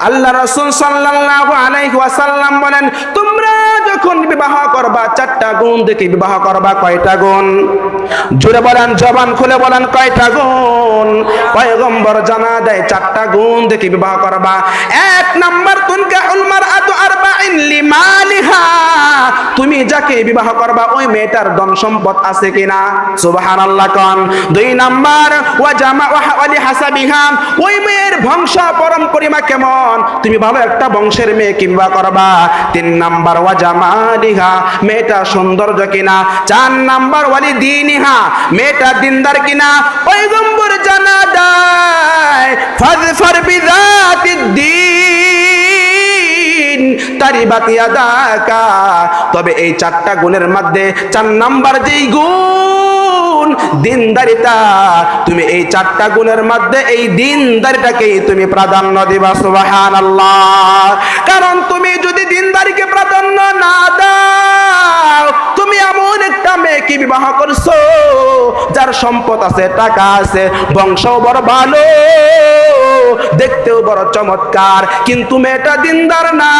আল্লাহ রাসূল সাল্লাল্লাহু আলাইহি ওয়াসাল্লাম বলেন, তোমরা যখন বিবাহ করবা 4টা গুণ দেখে বিবাহ করবা। কয়টা গুণ? জোরে বলেন, জবান খুলে বলেন, কয়টা গুণ? পয়গম্বর জানা দেয় 4টা গুণ দেখে বিবাহ করবা। 1 নাম্বার, তুনকাহুল মারআতু আরবাইন লিমালিহা, তুমি যাকে বিবাহ করবা ওই মেয়েটার ধন সম্পদ আছে কিনা, সুবহানাল্লাহ কোন। 2 নাম্বার, ওয়া জামাআহা ওয়া লিহাসাবিহা, ওই মেয়ের বংশ পরম্পরা কেমন, তুমি ভালো একটা বংশের মেয়েকে বিবাহ করবা। 3 নাম্বার, ওয়া জামালিহা, মেয়েটা সৌন্দর্য কিনা। 4 নাম্বার, ওয়ালি দীনিহা, মেয়েটা দিনদার কিনা। পয়গম্বর জানা দেয়, ফাযফার বিযাতিদ দ্বীন তারিবাত ইয়াদাকা, তবে এই 4টা গুণের মধ্যে 4 নাম্বার যেই গুণ দিনদারিতা, তুমি এই 4টা গুণের মধ্যে এই দিনদারিটাকেই তুমি প্রাধান্য দিবা, সুবহানাল্লাহ। কারণ তুমি যদি দিনদারিকে প্রাধান্য না দাও, তুমি এমন একটা মেয়েকে বিবাহ করছো যার সম্পদ আছে, টাকা আছে, বংশ বড় ভালো, দেখতেও বড় চমৎকার, কিন্তু মেয়েটা দিনদার না।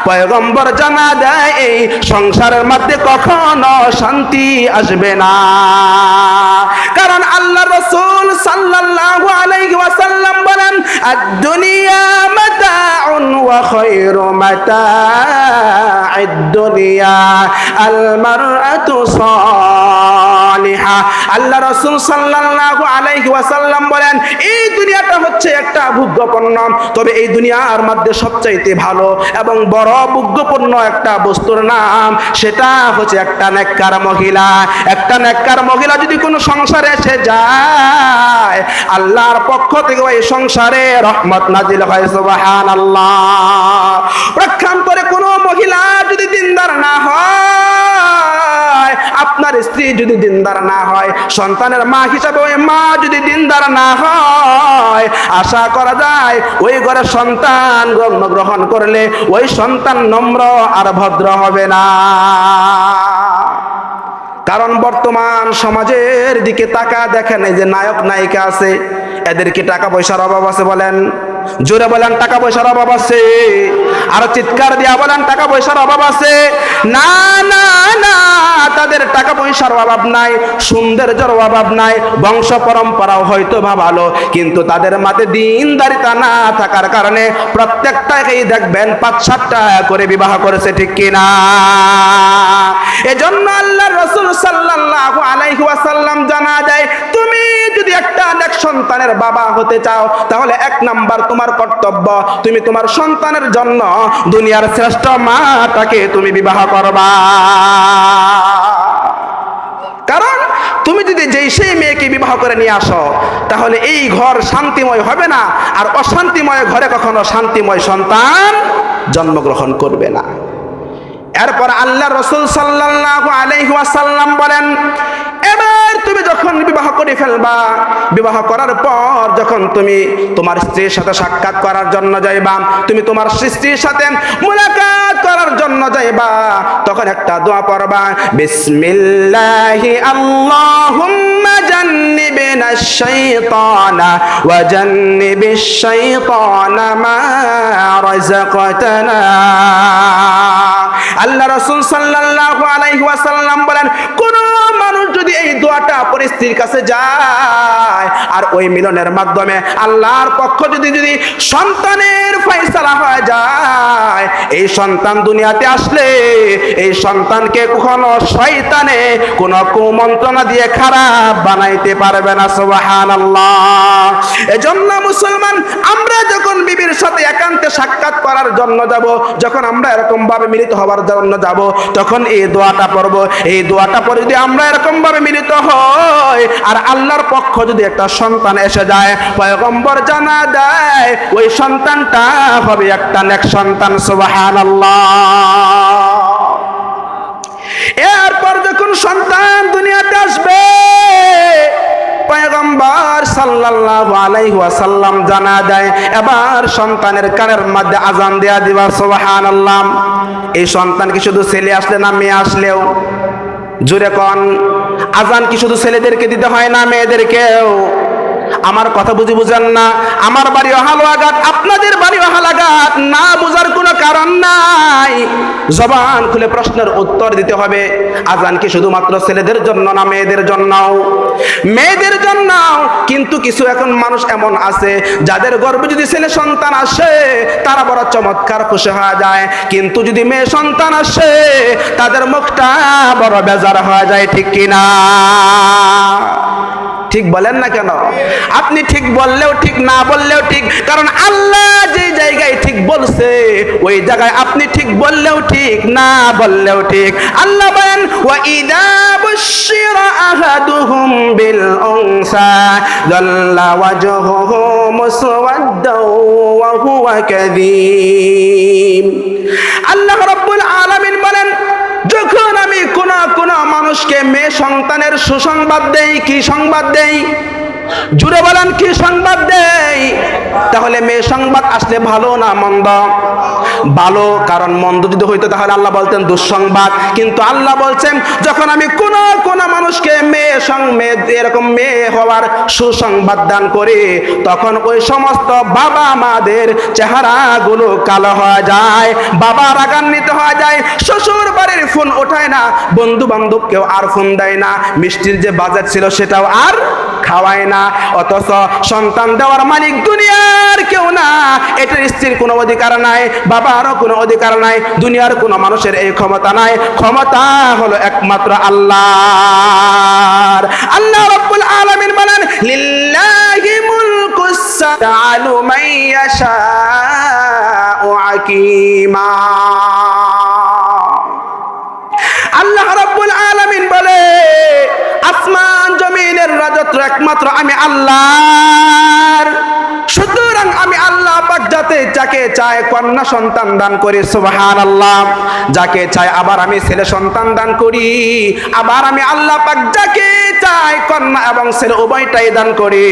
পয়গম্বর জানা দেয় এই সংসারের মধ্যে কখনো শান্তি আসবে না। কারণ আল্লাহ রাসূল সাল্লাল্লাহু আলাইহি ওয়াসাল্লাম বলেন, আদ-দুনিয়া মাতাউন ওয়া খায়রু মাতা'id দুনিয়া আল মারআতু সালিহা। আল্লাহ রাসূল সাল্লাল্লাহু আলাইহি ওয়াসাল্লাম বলেন, এই দুনিয়াটা হচ্ছে একটা ভোগ্যপণ্য, তবে এই দুনিয়ার মধ্যে সবচাইতে ভালো এবং বড় ভোগ্যপণ্য একটা বস্তুর নাম, সেটা হচ্ছে একটা নেককার মহিলা। একটা নেককার মহিলা যদি কোনো সংসারে এসে যায়, আল্লাহর পক্ষ থেকে ওই সংসারে রহমত নাজিল হয়, সুবহানাল্লাহ। প্রক্ষান্তরে কোনো মহিলা যদি দিনদার না হয়, আপনার স্ত্রী যদি দিনদার না হয়, সন্তানের মা হিসাবে ওই মা যদি দিনদার না হয়, আশা করা যায় ওই ঘরে সন্তান জন্মগ্রহণ করলে ওই সন্তান নম্র আর ভদ্র হবে না। কারণ বর্তমান সমাজের দিকে তাকা দেখেন, এই যে নায়ক নায়িকা আছে, এদের কি টাকা পয়সার অভাব আছে? বলেন, জোরে বলেন, টাকা পয়সার অভাব আছে? আর চিৎকার দিয়া বলেন, টাকা পয়সার অভাব আছে? না না না, তাদের টাকা পয়সার অভাব নাই, সৌন্দর্যের অভাব নাই, বংশ পরম্পরাও হয়তো বা ভালো, কিন্তু তাদের মাঝে দিনদারিতা না থাকার কারণে প্রত্যেকটাকেই দেখবেন 5-7টা করে বিবাহ করেছে, ঠিক কিনা? এজন্য আল্লাহর রাসূল সাল্লাল্লাহু আলাইহি ওয়াসাল্লাম জানা দেয়, তুমি যদি একটা নেক সন্তানের বাবা হতে চাও, তাহলে 1 নাম্বার তোমার কর্তব্য, তুমি তোমার সন্তানের জন্য দুনিয়ার শ্রেষ্ঠ মাটাকে তুমি বিবাহ করবা। কারণ তুমি যদি সেই মেয়েকে বিবাহ করে নিয়ে আসো, তাহলে এই ঘর শান্তিময় হবে না, আর অশান্তিময় ঘরে কখনো শান্তিময় সন্তান জন্মগ্রহণ করবে না। এরপর আল্লাহ রাসূল সাল্লাল্লাহু আলাইহি ওয়াসাল্লাম বলেন, এবার তুমি যখন বিবাহ করে ফেলবা, বিবাহ করার পর যখন তুমি তোমার স্ত্রীর সাথে সাক্ষাৎ করার জন্য যাইবা, তুমি তোমার স্ত্রীর সাথে মুলাকাত করার জন্য যাইবা, তখন একটা দোয়া পড়বা, বিসমিল্লাহি আল্লাহুম্মা জান্নিবনাশ শাইতানা ওয়া জান্নিবিশ শাইতানা মা রাযাকতানা। আল্লাহ রাসূল সাল্লাল্লাহু আলাইহি ওয়াসাল্লাম বলেন, কোন মানুষ যদি এই দোয়াটা পরিস্থিতির কাছে যায় আর ওই মিলনের মাধ্যমে আল্লাহর পক্ষ যদি সন্তানের ফয়সালা হয়ে যায়, এই সন্তান দুনিয়াতে আসলে এই সন্তানকে কখনো শয়তানে কোনো কুমন্ত্রণা দিয়ে খারাপ বানাইতে পারবে না, সুবহানাল্লাহ। এজন্য মুসলমান, আমরা যখন বিবির সাথে একান্তে সাক্ষাৎ করার জন্য যাব, যখন আমরা এরকম ভাবে মিলিত হওয়ার জন্য যাব, তখন এই দোয়াটা পড়ব। এই দোয়াটা পড়ে যদি আমরা এরকম ভাবে মিলিত হই আর আল্লাহর পক্ষ যদি একটা সন্তান এসে যায়, পয়গম্বর জানা দেয় ওই সন্তানটা হবে একটা নেক সন্তান, সুবহানাল্লাহ। এরপর যখন সন্তান দুনিয়াতে আসবে, পয়গম্বর সাল্লাল্লাহু আলাইহি ওয়াসাল্লাম জানা দেয়, এবার সন্তানের কানের মধ্যে আজান দেয়া দিবা, সুবহানাল্লাহ। এই সন্তান কি শুধু ছেলে আসলে না মেয়ে আসলেও? জোরে কোন, আজান কি শুধু ছেলেদেরকে দিতে হয় না মেয়েদেরকেও? আমার কথা বুঝেন না? আমার বাড়িও হালুয়াঘাট, আপনাদের বাড়িও রাগাত না বোঝার কোনো কারণ নাই, জবান খুলে প্রশ্নের উত্তর দিতে হবে। আজান কি শুধুমাত্র ছেলেদের জন্য না মেয়েদের জন্য? মেয়েদের জন্য। কিন্তু কিছু এখন মানুষ এমন আছে যাদের গর্ভে যদি ছেলে সন্তান আসে তারা বড় চমৎকার খুশি হয়ে যায়, কিন্তু যদি মেয়ে সন্তান আসে তাদের মুখটা বড় বেজার হয়ে যায়। ঠিক কিনা? ঠিক বলেন না কেন? আপনি ঠিক বললেও ঠিক, না বললেও ঠিক, কারণ আল্লাহ যে জায়গায় ঠিক বলছে ওই জায়গায় আপনি ঠিক বললেও ঠিক, না বললেও ঠিক। আল্লাহ বলেন ওয়া ইযা বুশিরা আহাদুহুম বিল উনসা যাল্লা ওয়াজহুহু মুসওয়াদ্দাও ওয়া হুয়া কাযীম। আল্লাহ রাব্বুল আলামিন বলেন, যখন আমি কোন মানুষকে মেয়ে সন্তানের সুসংবাদ দেই, কি সংবাদ দেই? জুড়ে বলেন, কি সংবাদ দেই? তাহলে মেয়ে সংবাদ আসলে ভালো না মন্দ? ভালো, কারণ মন্দ যদি হইতো তাহলে আল্লাহ বলতেন দুঃসংবাদ। কিন্তু আল্লাহ বলছেন যখন আমি কোন মানুষকে মেয়ে এরকম মেয়ে হওয়ার সুসংবাদ দান করি, তখন ওই সমস্ত বাবা মাদের চেহারাগুলো কালো হয়ে যায়, বাবা রাগান্বিত হয়ে যায়, শ্বশুর বাড়ির ফোন ওঠায় না, বন্ধু বান্ধব কেউ আর ফোন দেয় না, মিষ্টির যে বাজার ছিল সেটাও আর খাওয়ায় না। অথচ সন্তান দেওয়ার মালিক দুনিয়ার কেউ না, এটার স্ত্রীর কোনো অধিকার নাই, বাবারও কোনো অধিকার নাই, দুনিয়ার কোনো মানুষের এই ক্ষমতা নাই। ক্ষমতা হলো একমাত্র আল্লাহর। আল্লাহ রাব্বুল আলামিন বলেন লিল্লাহি মুলকুস সামাওয়াতি মান ইয়াশাউ হাকীমা। আল্লাহ রাব্বুল আলামিন বলে আসমান জমিনের রাজত্ব একমাত্র আমি আল্লাহর। সুতরাং আমি আল্লাহ পাক যাকে চাই কন্যা সন্তান দান করি, সুবহানাল্লাহ, যাকে চাই আবার আমি ছেলে সন্তান দান করি, আবার আমি আল্লাহ পাক যাকে চাই কন্যা এবং ছেলে উভয়টাই দান করি,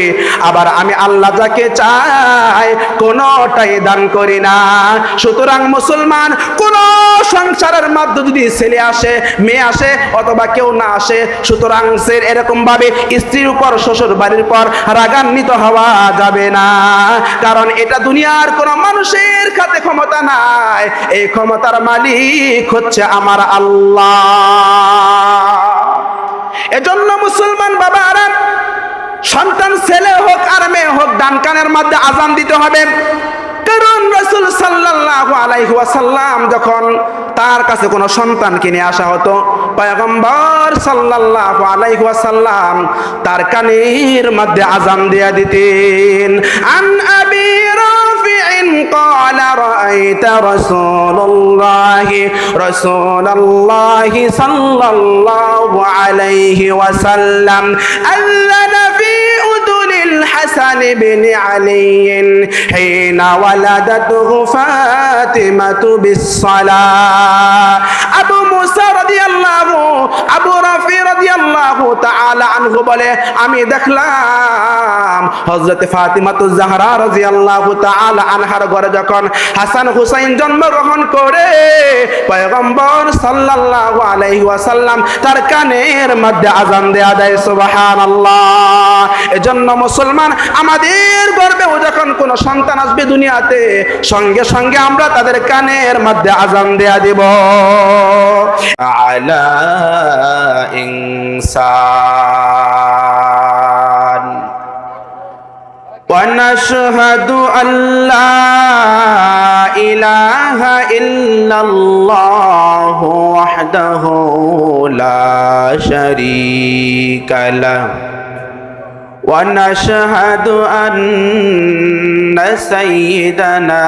আবার আমি আল্লাহ যাকে চাই কোনটাই দান করি না। সুতরাং মুসলমান, কোন সংসারের মধ্যে যদি ছেলে আসে, মেয়ে আসে অথবা কেউ না আসে, সুতরাং সে এরকম ভাবে স্ত্রীর উপর শ্বশুর বাড়ির পর রাগান্বিত হওয়া যাবে না, কারণ এটা দুনিয়ার কোন মানুষের কাছে ক্ষমতা নাই, এই ক্ষমতার মালিক হচ্ছে আমার আল্লাহ। এজন্য মুসলমান বাবারা, সন্তান ছেলে হোক আর মেয়ে হোক ডান কানের মধ্যে আজান দিতে হবে। কারণ রাসূল সাল্লাল্লাহু আলাইহি ওয়াসাল্লাম যখন তার কাছে কোনো সন্তানকে নিয়ে আসা হতো, পয়গম্বর সাল্লাল্লাহু আলাইহি ওয়াসাল্লাম তার কানের মধ্যে আজান দিয়ে দিতেন। আন আবি রাফি'in ক্বালা রাআইতা রাসূলুল্লাহি সাল্লাল্লাহু আলাইহি ওয়াসাল্লাম আল্লানা ফি উদুনিল হাসান বিন আলী হিনা ওয়ালাদাতুহু ফাতিমাতু বিস-সালাহ। আবু মুসা রাদিয়াল্লাহু, আবু রাফি রাদিয়াল্লাহু তাআলা আনহু বলে, আমি দেখলাম হযরত ফাতিমাতুজ জাহরা রাদিয়াল্লাহু তাআলা আনহার ঘরে যখন হাসান হুসাইন জন্মগ্রহণ করে, পয়গম্বর সাল্লাল্লাহু আলাইহি ওয়াসাল্লাম তার কানের মধ্যে আজান দেয়া দেয়, সুবহানাল্লাহ। এজন্য মুসলমান, আমাদের গর্ভেও যখন কোনো সন্তান আসবে দুনিয়াতে, সঙ্গে সঙ্গে আমরা তাদের কানের মধ্যে আজান দেয়া দিব। আলা ইনসান ওয়া নাশহাদু আল্লা ইলাহা ইল্লাল্লাহু ওয়াহদাহু লা শারীকা লাহু ওয়া নাশহাদু আন্না সাইয়্যিদানা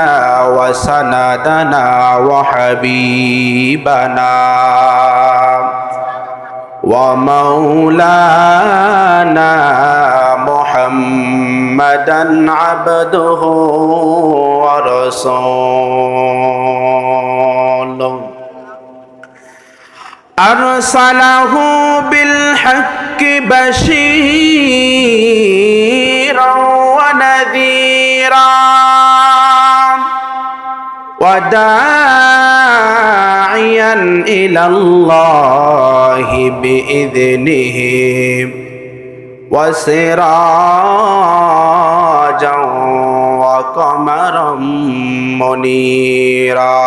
ওয়া সানাদানা ওয়া হাবিবানা ওয়া মাওলানা মুহাম্মাদান আবদুহু ওয়া রাসূলুহু আরসালাহু বিল হাক্কি বাশীরান ওয়া নাযীরা ওয়া দাঈয়ান ইলাল্লাহি বিইذনিহি ওয়া সিরাজান ওয়া وقمرا منيرا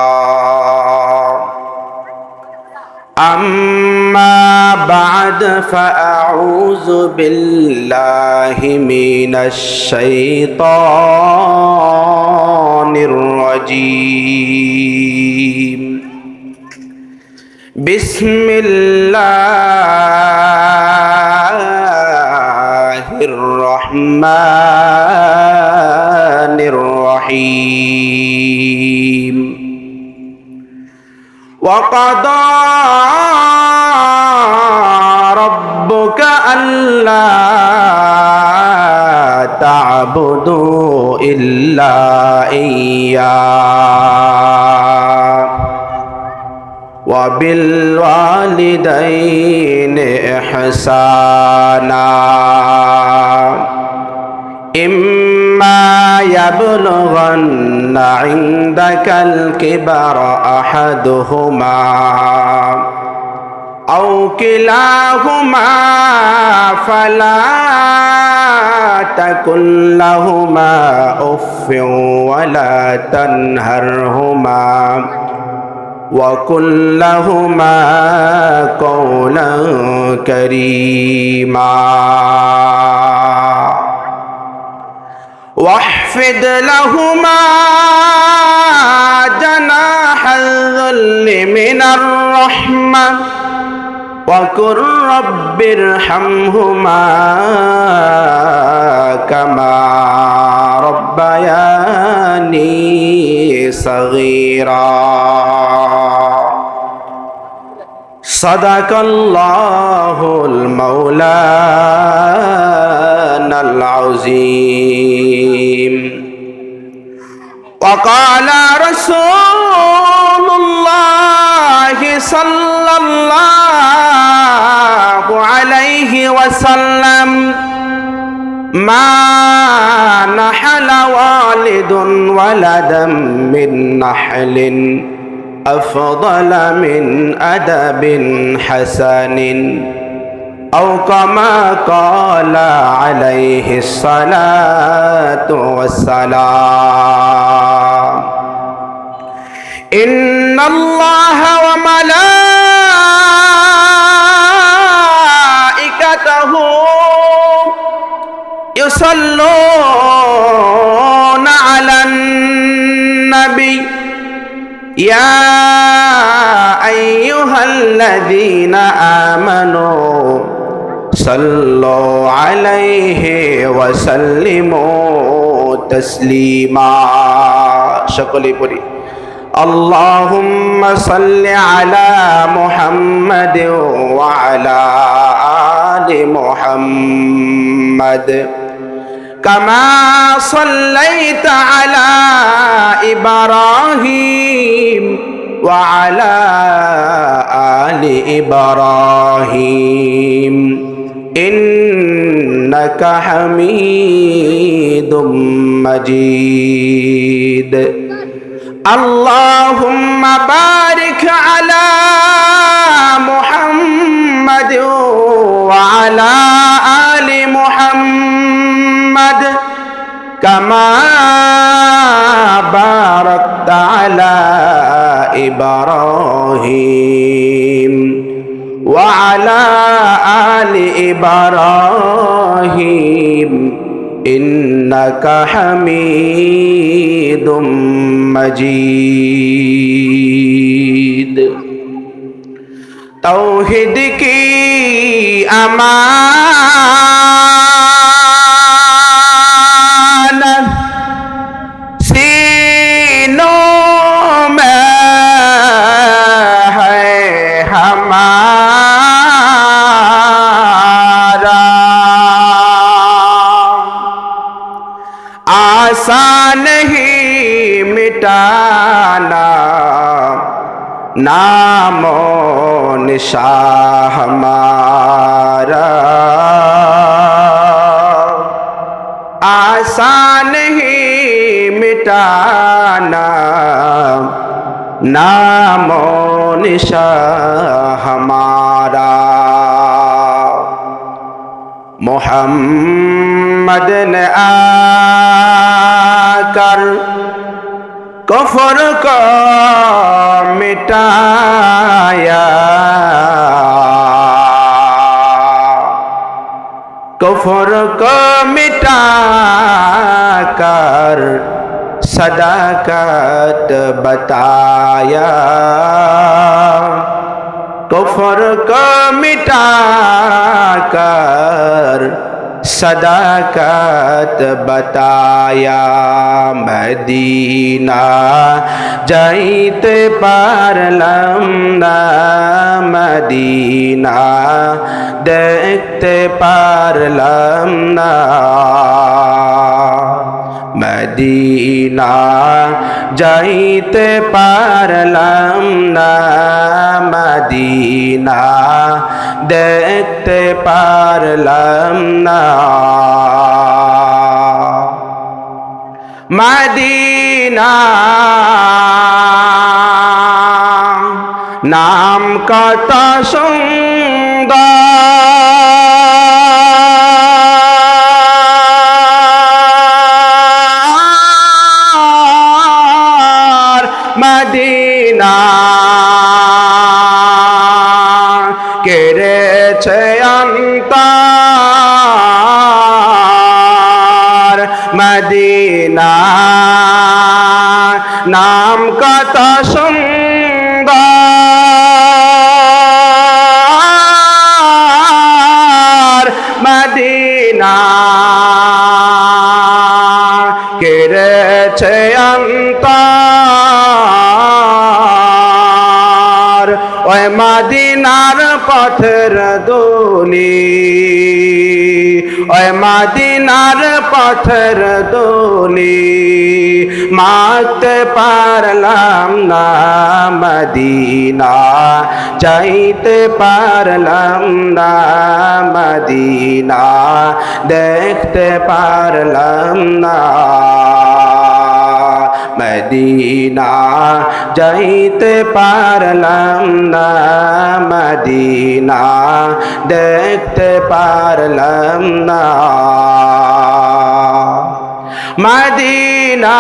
أما بعد فأعوذ بالله من الشيطان الرجيم بسم الله الرحمن الرحيم وقضى ربك ألا تعبدوا إلا إياه وبالوالدين إحسانا إما يبلغن عندك الكبر أحدهما أو كلاهما فلا تقل لهما أف ولا تنهرهما وقل لهما قولا كريما واحفظ لهما جناح الذل من الرحمة وقل رب ارحمهما كما ربياني صغيرا صدق الله المولانا العظيم وقال رسول الله صلى الله عليه وسلم ما نحل والد ولدا من نحل أفضل من أدب حسن أو كما قال عليه الصلاة والسلام إن الله وملائكته يصلون على النبي يا أيها الذين آمنوا صلوا عليه وسلموا تسليما شكرا بري اللهم صل على محمد وعلى آل محمد كما صليت على إبراهيم وعلى آل إبراهيم إنك حميد مجيد اللهم بارك على محمد وعلى آل محمد كما باركت على إبراهيم وعلى آل إبراهيم إنك حميد مجيد توحید کی امانت سینوں میں ہے ہمارا آسان ہی مٹانا नाम निशान हमारा आसान ही मिटाना नाम निशान हमारा मोहम्मद ने आका कफर को मिटाया, कफर को मिटाकर सदाकत बताया, कफर को मिटाकर सदाकत बताया। मदीना जाइते पारलाम ना, मदीना देखते पारलाम ना, मदीना जाइते पारलाम ना, मदीना देखते पारलाम ना। मदीना नाम कत सुंदर, मदीना কেড়েছে অন্তর, মদিনা নাম কত সুন্দর, মদিনা কেড়েছে অন্তর। ওই মদিনার পথের দোলি, ওই মদিনার পথের দোলি মারতে পারলাম না, মদিনা যাইতে পারলাম না, মদিনা দেখতে পারলাম না, মদিনা যাইতে পারলাম না, মদিনা দেখতে পারলাম না। মদিনা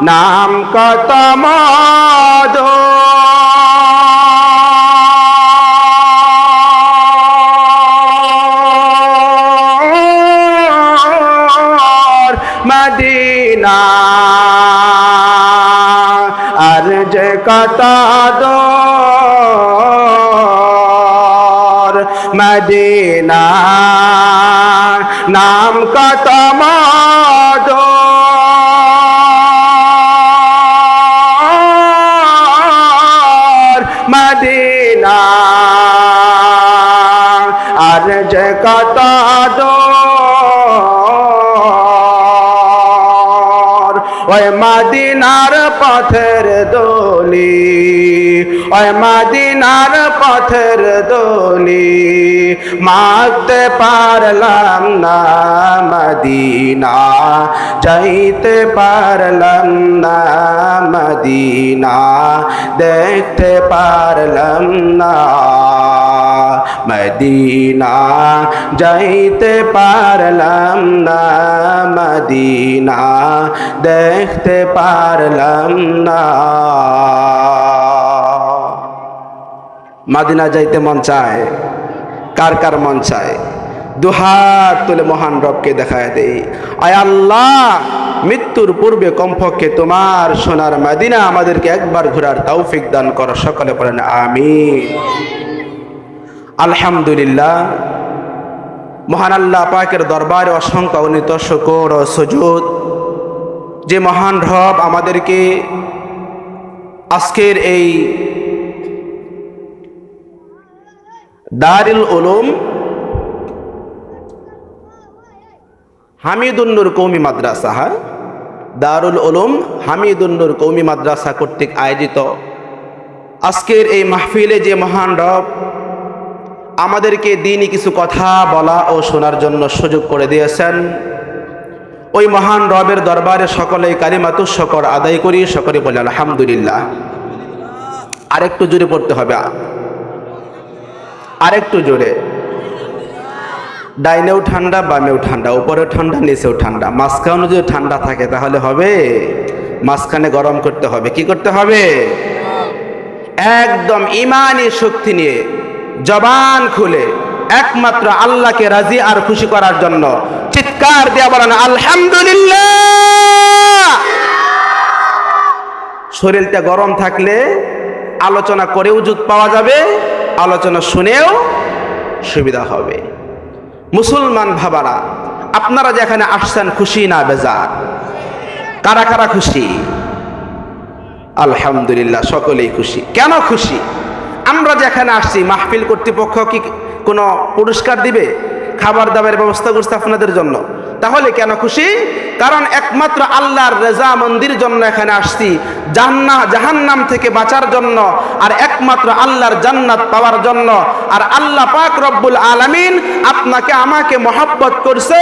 নাম কত মধু, মদিনা আর যে কত দূর, মদিনা নাম কত মধু, মদিনা আর যে কত দূর। ওই মদিনার পথের দোলি, ওই মদিনার পথের দোলি মারতে পারলাম না, মদিনা যাইতে পারলাম না, মদিনা দেখতে পারলাম না, মদিনা যাইতে পারলাম না, মদিনা দেখতে পারলাম না। মদিনা যাইতে মন চায়, কার কার মন চায়? দুহাত তুলে মহান রবকে দেখায় দেই, আয় আল্লাহ মৃত্যুর পূর্বে কমপক্ষে তোমার সোনার মদিনা আমাদেরকে একবার ঘোরার তৌফিক দান করো। সকলে বলেন আমিন। আলহামদুলিল্লাহ, মহান আল্লাহ পাকের দরবারে অসংখ্য অগণিত শুকর ও সুজুদ, যে মহান রব আমাদেরকে আজকের এই দারুল উলুম হামিদুন্নুর কওমি মাদ্রাসা, দারুল উলুম হামিদুন্নুর কওমি মাদ্রাসা কর্তৃক আয়োজিত আজকের এই মাহফিলে যে মহান রব আমাদেরকে দিনই কিছু কথা বলা ও শোনার জন্য সুযোগ করে দিয়েছেন, ওই মহান রবের দরবারে সকলেই কালিমাতুশ শুকর আদায় করি। সকলে বলে আলহামদুলিল্লাহ। আরেকটু জোরে পড়তে হবে, আরেকটু জোরে। ডাইনেও ঠান্ডা, বামেও ঠান্ডা, উপরেও ঠান্ডা, নিচেও ঠান্ডা, মাঝখানে যদি ঠান্ডা থাকে তাহলে হবে? মাঝখানে গরম করতে হবে। কি করতে হবে? একদম ইমানি শক্তি নিয়ে জবান খুলে একমাত্র আল্লাহকে রাজি আর খুশি করার জন্য চিৎকার দিয়ে বলেন আলহামদুলিল্লাহ। শরীরটা গরম থাকলে আলোচনা করেও জুত পাওয়া যাবে, আলোচনা শুনেও সুবিধা হবে। মুসলমান ভাবারা, আপনারা যেখানে আসছেন খুশি না বেজার? কারা কারা খুশি? আলহামদুলিল্লাহ, সকলেই খুশি। কেন খুশি? আমরা যেখানে আসছি মাহফিল কর্তৃপক্ষ কি কোনো পুরস্কার দিবে? খাবার দাবারের ব্যবস্থা করছে আপনাদের জন্য। তাহলে কেন খুশি? কারণ একমাত্র আল্লাহর রেজামন্দির জন্য এখানে আসছি, জাহান্নাম থেকে বাঁচার জন্য, আর একমাত্র আল্লাহর জান্নাত পাওয়ার জন্য। আর আল্লাহ পাক রব্বুল আলামিন আপনাকে আমাকে মহব্বত করছে,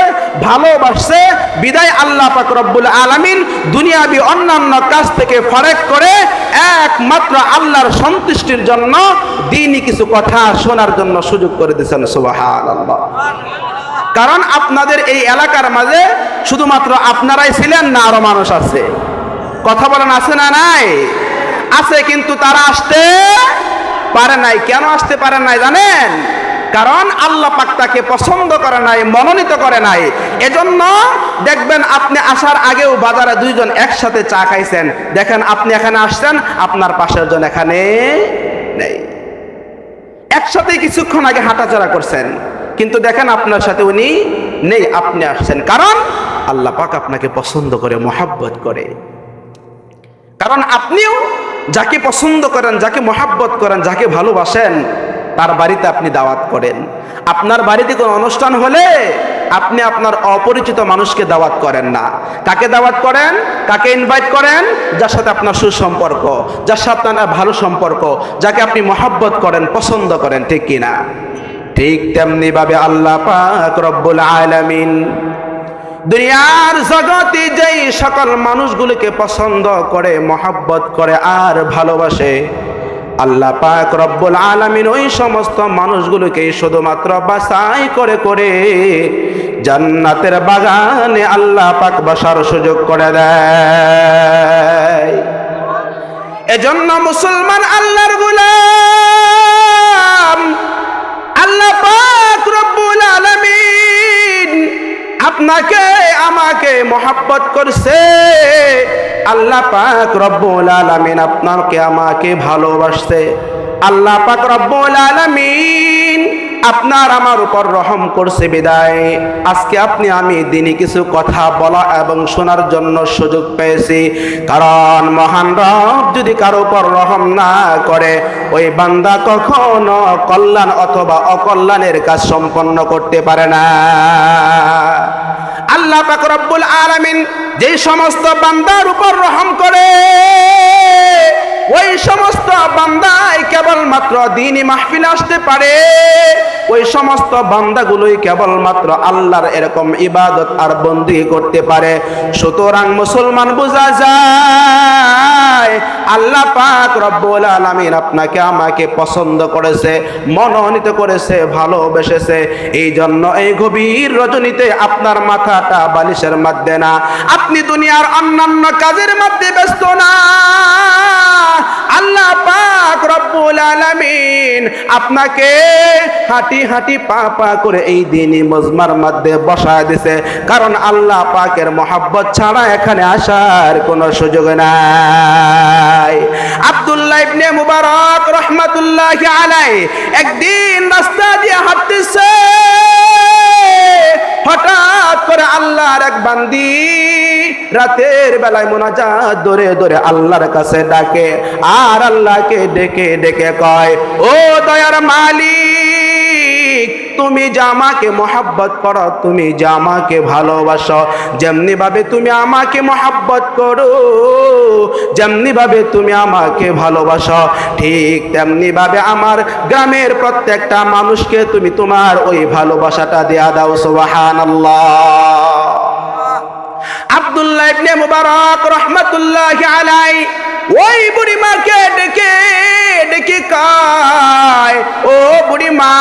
ভালোবাসছে, বিদায় আল্লাহ পাক রব্বুল আলামিন দুনিয়াবি অন্যান্য কাজ থেকে ফারেক করে একমাত্র আল্লাহর সন্তুষ্টির জন্য দ্বীনি কিছু কথা শোনার জন্য সুযোগ করে দিয়েছেন। সুবহানাল্লাহ। কারণ আপনাদের এই এলাকার মাঝে শুধুমাত্র আপনারাই ছিলেন না, আরো মানুষ আছে। কথা বলেন, আছে না নাই? আছে, কিন্তু তারা আসতে পারে নাই। কেন আসতে পারে নাই জানেন? কারণ আল্লাহ পাক তাকে পছন্দ করে নাই, মনোনীত করে নাই। এজন্য দেখবেন আপনি আসার আগেও বাজারে দুইজন একসাথে চা খাইছেন, দেখেন আপনি এখানে আসছেন, আপনার পাশের জন এখানে নেই। একসাথে কিছুক্ষণ আগে হাঁটাচলা করছেন, কিন্তু দেখেন আপনার সাথে উনি নেই, আপনি আসছেন। কারণ আল্লাহ পাক আপনাকে পছন্দ করে, মহাব্বত করে। কারণ আপনিও যাকে পছন্দ করেন, যাকে মহাব্বত করেন, যাকে ভালোবাসেন, তার বাড়িতে আপনি দাওয়াত করেন। আপনার বাড়িতে কোনো অনুষ্ঠান হলে আপনি আপনার অপরিচিত মানুষকে দাওয়াত করেন না। কাকে দাওয়াত করেন? কাকে ইনভাইট করেন? যার সাথে আপনার সুসম্পর্ক, যার সাথে আপনার ভালো সম্পর্ক, যাকে আপনি মহাব্বত করেন, পছন্দ করেন। ঠিক কিনা? ঠিক তেমনি ভাবে আল্লাহ পাক রব্বুল আলামিন দুনিয়ার জগতে যেই সকল মানুষগুলোকে পছন্দ করে, মহাব্বত করে আর ভালোবাসে, আল্লাহ পাক রব্বুল আলামিন ওই সমস্ত মানুষগুলোকে শুধুমাত্র বাছাই করে করে জান্নাতের বাগানে আল্লাহ পাক বসার সুযোগ করে দেয়। এজন্য মুসলমান আল্লাহর গোলাম, আল্লাহ পাক রব্বুল আলামিন আপনাকে আমাকে মহব্বত করছে। আল্লাহ পাক রব্বুল আলামিন আপনাকে আমাকে ভালোবাসছে। আল্লাহ পাক রব্বুল আলামিন আপনার আমার উপর রহম করছে বিদায় আজকে আপনি আমি দিনে কিছু কথা বলা এবং শোনার জন্য সুযোগ পেয়েছি। কারণ মহান রব যদি কারো উপর রহম না করে, ওই বান্দা কখনো কল্যাণ অথবা অকল্যাণের কাজ সম্পন্ন করতে পারে না। আল্লাহ পাক রব্বুল আলামিন যেই সমস্ত বান্দার উপর রহম করে, ওই সমস্ত বান্দাই কেবলমাত্র দ্বীনি মাহফিলে আসতে পারে। ওই সমস্ত বান্দাগুলোই কেবলমাত্র আল্লাহর এরকম ইবাদত আর বন্দেগী করতে পারে। সুতরাং মুসলমান বোঝা যায় আল্লাহ পাক রব্বুল আলামিন আপনাকে আমাকে পছন্দ করেছে, মনোনীত করেছে, ভালোবেসেছে। এই জন্য এই গভীর রজনীতে আপনার মাথাটা বালিশের মধ্যে না, আপনি দুনিয়ার অন্যান্য কাজের মধ্যে ব্যস্ত না, আল্লাহ পাক রব্বুল আলামিন আপনাকে হাঁটি হাঁটি পা পা করে এই দ্বীনি মজমার মধ্যে বসায় দিয়েছে। কারণ আল্লাহ পাকের মহব্বত ছাড়া এখানে আসার কোনো সুযোগ নাই। আব্দুল্লাহ ইবনে মুবারক রাহমাতুল্লাহি আলাইহি একদিন রাস্তা দিয়ে হাঁটতেছে, হঠাৎ করে আল্লাহর এক বান্দি রাতের বেলায় মুনাজাত ধরে ধরে আল্লাহর কাছে ডাকে, আর আল্লাহকে ডেকে ডেকে কয়, ও দয়ার মালিক, তুমি যে আমাকে মহব্বত করো, তুমি যে আমাকে ভালোবাসো, যেমনি ভাবে তুমি আমাকে মহব্বত করো, যেমনি ভাবে তুমি আমাকে ভালোবাসো, ঠিক তেমনি ভাবে আমার গ্রামের প্রত্যেকটা মানুষকে তুমি তোমার ওই ভালোবাসাটা দেয়া দাও। সুবহানাল্লাহ। আব্দুল্লাহ ইবনে মুবারক রাহমাতুল্লাহি আলাইহি ওই বুড়িমাকে ডেকে ডেকে কয়, ও বুড়িমা,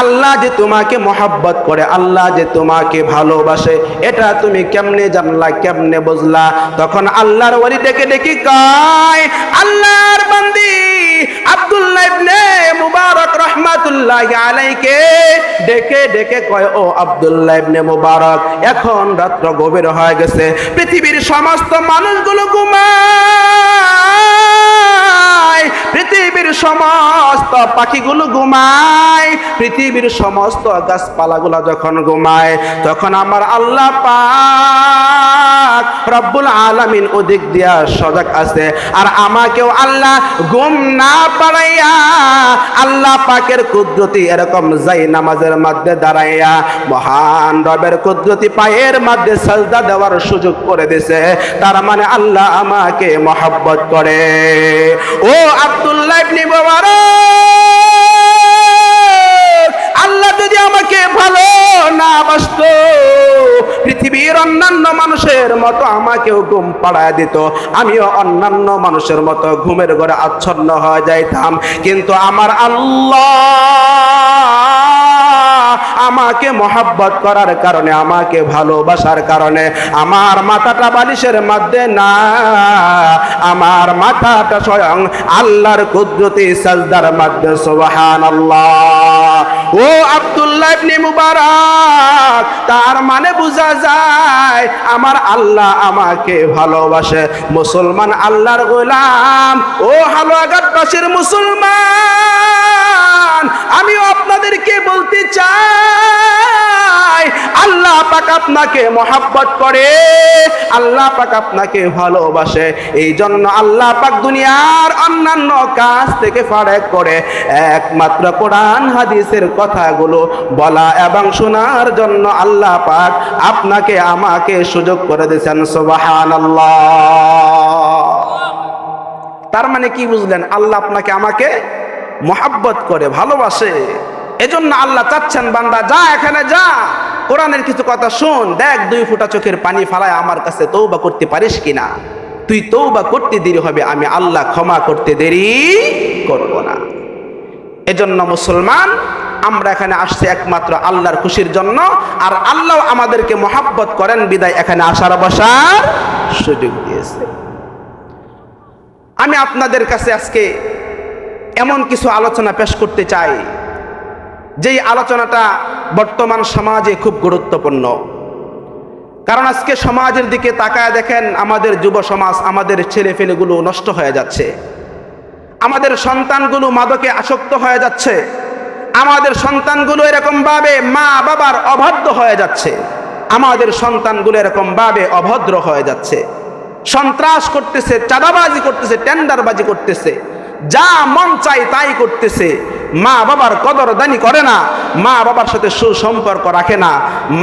আল্লাহ যে তোমাকে মহব্বত করে, আল্লাহ যে তোমাকে ভালোবাসে, এটা তুমি কেমনে জানলা, কেমনে বুঝলা? তখন আল্লাহর ওলি ডেকে ডেকে কয়, আল্লাহর বান্দি আব্দুল্লাহ ইবনে মুবারক রাহমাতুল্লাহি আলাইকে ডেকে ডেকে কয়, ও আব্দুল্লাহ ইবনে মুবারক, এখন রাত্র গভীর হয়ে গেছে, পৃথিবীর সমস্ত মানুষগুলো ঘুমায়, পৃথিবীর সমস্ত পাখিগুলো ঘুমায়, পৃথিবীর সমস্ত গাছপালাগুলো যখন ঘুমায়, তখন আমার আল্লাহ পাক রব্বুল আলামিন ওদিক দিয়া সজাগ আছে। আর আমাকেও আল্লাহ ঘুম না পাড়াইয়া আল্লাহ পাকের কুদরতি এরকম যাই নামাজের মধ্যে দাঁড়াইয়া মহান রবের কুদরতি পায়ের মধ্যে সাজদা দেওয়ার সুযোগ করে দিয়েছে। তার মানে আল্লাহ আমাকে মহব্বত করে। ও আব্দুল্লাহ ইবনে মুবারক, আল্লাহ যদি আমাকে ভালো না বাসতো, পৃথিবীর অন্যান্য মানুষের মতো আমাকেও ঘুম পাড়ায় দিত, আমিও অন্যান্য মানুষের মতো ঘুমের ঘরে আচ্ছন্ন হয়ে যাইতাম। কিন্তু আমার আল্লাহ আমাকে মহব্বত করার কারণে, আমাকে ভালোবাসার কারণে আমার মাথাটা বালিশের মধ্যে না, আমার মাথাটা স্বয়ং আল্লাহর কুদরতি সাজদার মধ্যে। সুবহানাল্লাহ। ও আব্দুল্লাহ ইবনে মুবারক, তার মানে বোঝা যায় আমার আল্লাহ আমাকে ভালোবাসে। মুসলমান আল্লাহর গোলাম, ও হালুয়াঘাটবাসীর মুসলমান, আমিও আপনাদেরকে বলতে চাই, আল্লাহ পাক আপনাকে মহব্বত করে, আল্লাহ পাক আপনাকে ভালোবাসে। এই জন্য আল্লাহ পাক দুনিয়ার অন্যান্য কাজ থেকে ফারাক করে একমাত্র কোরআন হাদিসের কথাগুলো বলা এবং শোনার জন্য আল্লাহ পাক আপনাকে আমাকে সুযোগ করে দিয়েছেন। সুবহানাল্লাহ। তার মানে কি বুঝলেন? আল্লাহ আপনাকে আমাকে মহব্বত করে, ভালোবাসে। এজন্য আল্লাহ চাচ্ছেন, বান্দা যা, এখানে যা, কোরআনের কিছু কথা শোন, দেখ 2 ফোঁটা চোখের পানি ফালায় আমার কাছে তওবা করতে পারিস কিনা। তুই তওবা করতে দেরি হবে, আমি আল্লাহ ক্ষমা করতে দেরি করব না। এজন্য মুসলমান, আমরা এখানে আসছি একমাত্র আল্লাহর খুশির জন্য, আর আল্লাহ আমাদেরকে মহব্বত করেন বিদায় এখানে আসার বসার সুযোগ দিয়েছে। আমি আপনাদের কাছে আজকে এমন কিছু আলোচনা পেশ করতে চাই, যেই আলোচনাটা বর্তমান সমাজে খুব গুরুত্বপূর্ণ। কারণ আজকে সমাজের দিকে তাকায় দেখেন, আমাদের যুব সমাজ, আমাদের ছেলেপেলেগুলো নষ্ট হয়ে যাচ্ছে, আমাদের সন্তানগুলো মাদকে আসক্ত হয়ে যাচ্ছে, আমাদের সন্তানগুলো এরকম ভাবে মা বাবার অবাধ্য হয়ে যাচ্ছে, আমাদের সন্তানগুলো এরকম ভাবে অভদ্র হয়ে যাচ্ছে, সন্ত্রাস করতেছে, চাঁদাবাজি করতেছে, টেন্ডারবাজি করতেছে, যা মন চাই তাই করতেছে, মা বাবার কদরদানি করে না, মা বাবার সাথে সুসম্পর্ক রাখে না,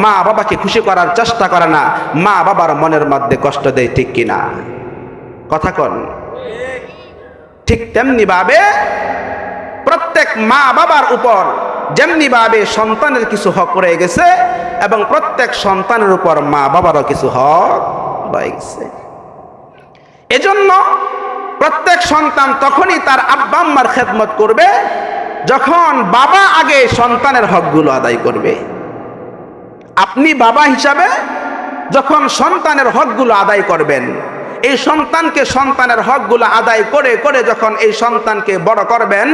মা বাবাকে খুশি করার চেষ্টা করে না, মা বাবার মনের মধ্যে কষ্ট দেয়। ঠিক কিনা? কথা কন। ঠিক তেমনি ভাবে প্রত্যেক মা বাবার উপর যেমনি ভাবে সন্তানের কিছু হক রয়ে গেছে, এবং প্রত্যেক সন্তানের উপর মা বাবারও কিছু হক রয়ে গেছে। এজন্য প্রত্যেক সন্তান তখনই তার আব্বা আম্মার খেদমত করবে যখন বাবা আগে সন্তানের হকগুলো আদায় করবে। আপনি বাবা হিসাবে যখন সন্তানের হকগুলো আদায় করবেন, এই সন্তানকে সন্তানের হকগুলো আদায় করে করে যখন এই সন্তানকে বড় করবেন,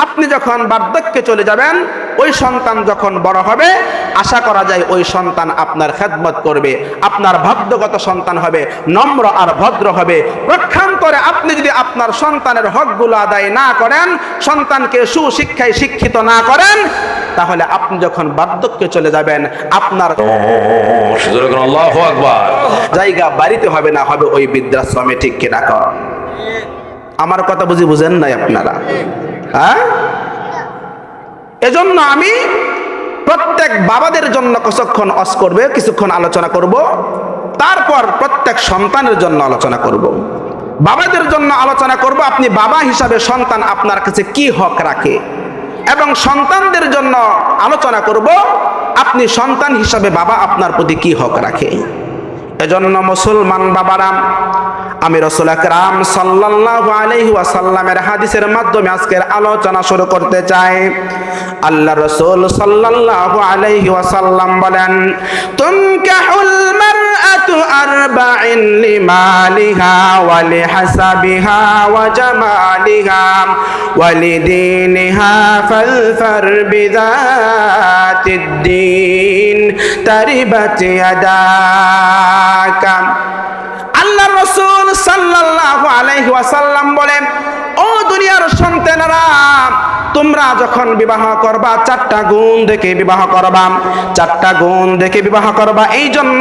আপনি যখন বার্ধক্যে চলে যাবেন, ওই সন্তান যখন বড় হবে, আশা করা যায় ওই সন্তান আপনার খেদমত করবে, আপনার ভাগ্যগত সন্তান হবে, নম্র আর ভদ্র হবে। পক্ষান্তরে আপনি যদি আপনার সন্তানের হকগুলো আদায় না করেন, সন্তানকে সুশিক্ষায় শিক্ষিত না করেন, তাহলে আপনি যখন বার্ধক্যে চলে যাবেন, আপনার আল্লাহু আকবার জায়গা বাড়িতে হবে না, হবে ওই বৃদ্ধাশ্রমে। ঠিক কিনা? আমার কথা বুঝেন নাই আপনারা? হ্যাঁ, এজন্য আমি প্রত্যেক বাবাদের জন্য কিছুক্ষণ আলোচনা করব, তারপর প্রত্যেক সন্তানের জন্য আলোচনা করব। বাবাদের জন্য আলোচনা করব, আপনি বাবা হিসাবে সন্তান আপনার কাছে কি হক রাখে, এবং সন্তানদের জন্য আলোচনা করব, আপনি সন্তান হিসাবে বাবা আপনার প্রতি কি হক রাখে। এজন্য মুসলমান বাবারা, আমি রাসূল আকরাম সাল্লাল্লাহু আলাইহি ওয়াসাল্লামের হাদিসের মাধ্যমে আজকের আলোচনা শুরু করতে চাই। আল্লাহ রাসূল সাল্লাল্লাহু আলাইহি ওয়াসাল্লাম বলেন, তুনকাহুল মারআতু আরবাইন লিমালিহা ওয়া লিহাসাবিহা ওয়া জামালিহা ওয়া লিদীনিহা ফালফার বিযাতিদ দ্বীন তারিবাত ইয়াদাকা। আল্লাহ রাসূল সাল্লাল্লাহু আলাইহি ওয়াসাল্লাম বলেন, ও দুনিয়ার সন্তানেরা, তোমরা যখন বিবাহ করবা চারটা গুণ দেখে বিবাহ করবা, চারটা গুণ দেখে বিবাহ করবা। এই জন্য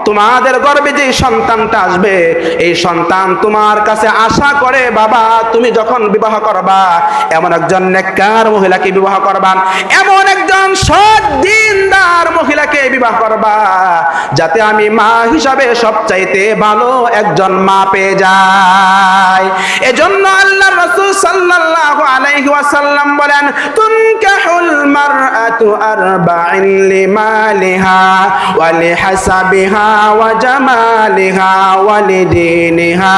তোমাদের গর্ভে যে সন্তানটা আসবে, এই সন্তান তোমার কাছে আশা করে, বাবা তুমি যখন বিবাহ করবা এমন একজন নেককার মহিলাকে বিবাহ করবা, এমন একজন সৎ দ্বীনদার মহিলাকে বিবাহ করবা, যাতে আমি মা হিসাবে সবচাইতে ভালো একজন মা পেয়ে যাই। এজন্য আল্লাহ রাসূল সাল্লাল্লাহু আলাইহি ওয়াসাল্লাম বলেন, তুনকাহুল মারআতু আরবাইন লিমালিহা ওয়া লিহাসাবিহা ওয়া জামালিহা ওয়া লিদীনিহা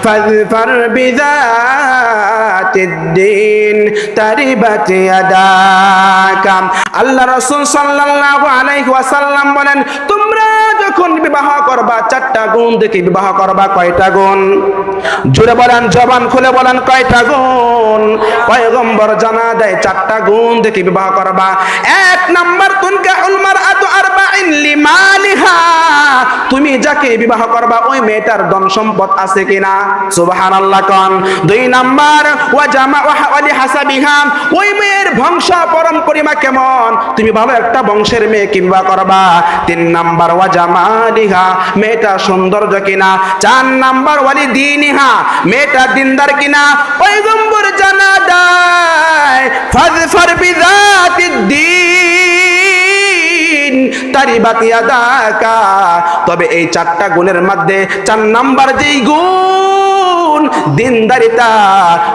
ফাযফার বিযাতিদ দ্বীন তারিবাত ইয়াদাকা। আল্লাহ রাসূল সাল্লাল্লাহু আলাইহি ওয়াসাল্লাম বলেন, তোমরা যখন বিবাহ করবা চারটা গুণ দেখে বিবাহ করবা। কয়টা গুণ? জোরে বলেন, জবান খুলে বলেন, কয়টা গুণ? পয়গম্বর জানা দেয় চারটা গুণ দেখে বিবাহ করবা। এক নাম্বার, তুনকাহুল মারআতু আরবাইন লিমালিহা, তুমি যাকে বিবাহ করবা ওই মেয়েটার ধন সম্পদ আছে কিনা, সুবহানাল্লাহ কোন। দুই নাম্বার, ওয়া লিহাসাবিহা, ওই মেয়ের বংশ পরম্পরা কেমন, তুমি ভালো একটা বংশের মেয়েকে বিবাহ করবা। তিন নাম্বার, ওয়া জামালিহা, মেয়েটা সৌন্দর্য কিনা। চার নাম্বার, ওয়া লিদীনিহা, মেয়েটা দিনদার কিনা। পয়গম্বর জানা দেয় ফাযফার বিযাতিদ দ্বীন তারিবাত ইয়াদাকা। তবে এই চারটা গুণের মধ্যে চার নাম্বার যেই গুণ দিনদারিতা,